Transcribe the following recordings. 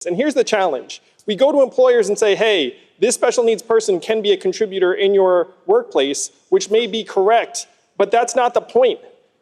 And here's the challenge. We go to employers and say, hey, this special needs person can be a contributor in your workplace, which may be correct, but that's not the point.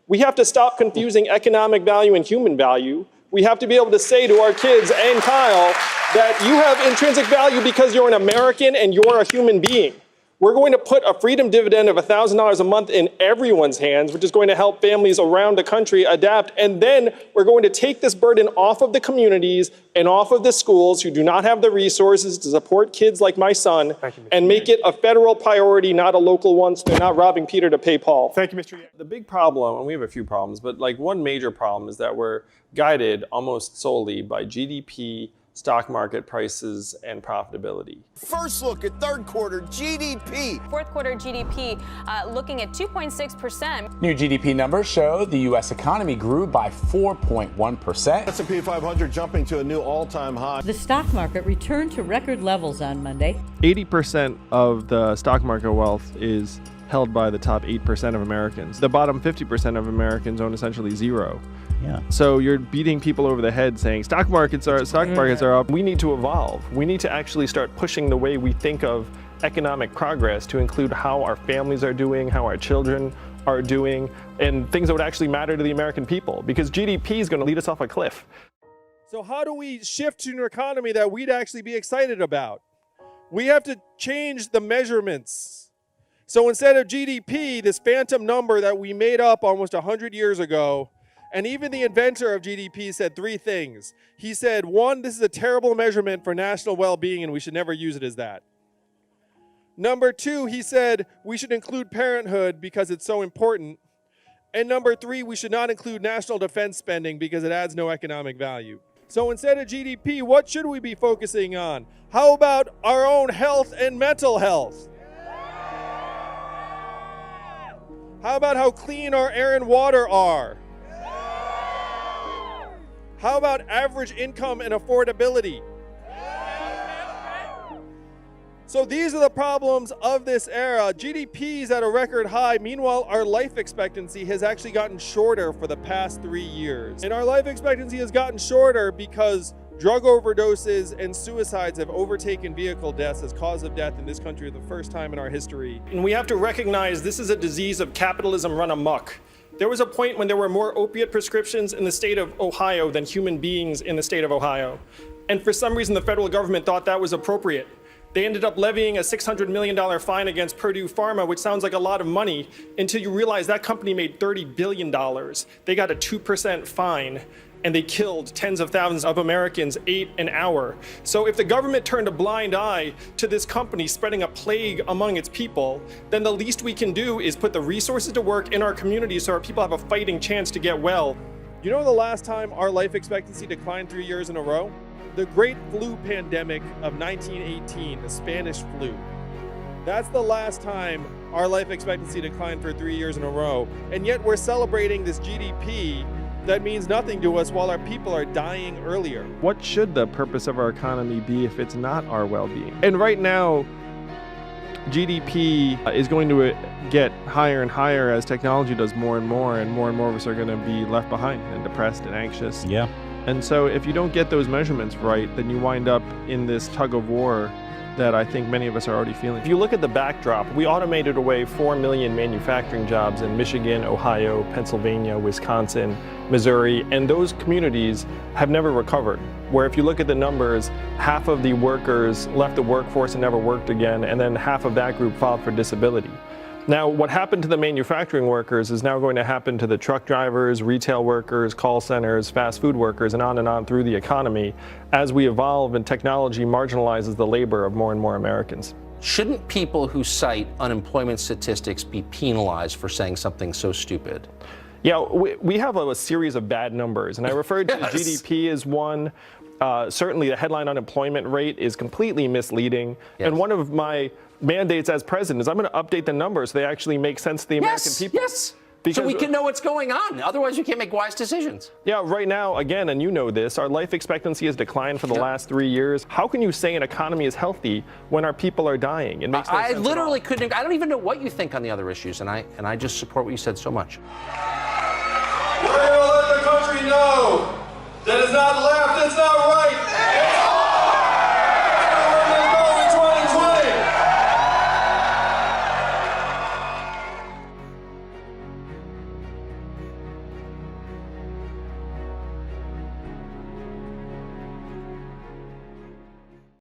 We have to stop confusing economic value and human value. We have to be able to say to our kids and Kyle that you have intrinsic value because you're an American and you're a human being. We're going to put a freedom dividend of $1,000 a month in everyone's hands, which is going to help families around the country adapt. And then we're going to take this burden off of the communities and off of the schools who do not have the resources to support kids like my son and make it a federal priority, not a local one, so they're not robbing Peter to pay Paul. Thank you, Mr. The big problem, and we have a few problems, but like one major problem is that we're guided almost solely by GDP, stock market prices, and profitability. First look at third quarter GDP. Fourth quarter GDP looking at 2.6%. New GDP numbers show the U.S. economy grew by 4.1%. S&P 500 jumping to a new all-time high. The stock market returned to record levels on Monday. 80% of the stock market wealth is held by the top 8% of Americans. The bottom 50% of Americans own essentially zero. Yeah. So you're beating people over the head saying stock markets are up. We need to evolve. We need to actually start pushing the way we think of economic progress to include how our families are doing, how our children are doing, and things that would actually matter to the American people, because GDP is going to lead us off a cliff. So how do we shift to an economy that we'd actually be excited about? We have to change the measurements. So instead of GDP, this phantom number that we made up almost 100 years ago, and even the inventor of GDP said three things. He said, one, this is a terrible measurement for national well-being and we should never use it as that. Number two, he said, we should include parenthood because it's so important. And number three, we should not include national defense spending because it adds no economic value. So instead of GDP, what should we be focusing on? How about our own health and mental health? How about how clean our air and water are? How about average income and affordability? So these are the problems of this era. GDP is at a record high. Meanwhile, our life expectancy has actually gotten shorter for the past 3 years. And our life expectancy has gotten shorter because drug overdoses and suicides have overtaken vehicle deaths as cause of death in this country for the first time in our history. And we have to recognize this is a disease of capitalism run amok. There was a point when there were more opiate prescriptions in the state of Ohio than human beings in the state of Ohio. And for some reason, the federal government thought that was appropriate. They ended up levying a $600 million fine against Purdue Pharma, which sounds like a lot of money, until you realize that company made $30 billion. They got a 2% fine, and they killed tens of thousands of Americans 8 an hour. So if the government turned a blind eye to this company spreading a plague among its people, then the least we can do is put the resources to work in our communities so our people have a fighting chance to get well. You know the last time our life expectancy declined 3 years in a row? The Great Flu Pandemic of 1918, the Spanish flu. That's the last time our life expectancy declined for 3 years in a row. And yet we're celebrating this GDP that means nothing to us while our people are dying earlier. What should the purpose of our economy be if it's not our well-being? And right now, GDP is going to get higher and higher as technology does more and more of us are going to be left behind and depressed and anxious. Yeah. And so if you don't get those measurements right, then you wind up in this tug of war that I think many of us are already feeling. If you look at the backdrop, we automated away 4 million manufacturing jobs in Michigan, Ohio, Pennsylvania, Wisconsin, Missouri, and those communities have never recovered. Where if you look at the numbers, half of the workers left the workforce and never worked again, and then half of that group filed for disability. Now, what happened to the manufacturing workers is now going to happen to the truck drivers, retail workers, call centers, fast food workers, and on through the economy as we evolve and technology marginalizes the labor of more and more Americans. Shouldn't people who cite unemployment statistics be penalized for saying something so stupid? Yeah, we have a series of bad numbers, and I referred to GDP as one. Certainly the headline unemployment rate is completely misleading. Yes. And one of my mandates as president is I'm going to update the numbers so they actually make sense to the American people. Yes, because so we can know what's going on. Otherwise, we can't make wise decisions. Yeah, right now, again, and you know this, our life expectancy has declined for the last 3 years. How can you say an economy is healthy when our people are dying? It makes no sense. I literally couldn't. I don't even know what you think on the other issues, and I just support what you said so much. We're going to let the country know that it's not left, it's not right.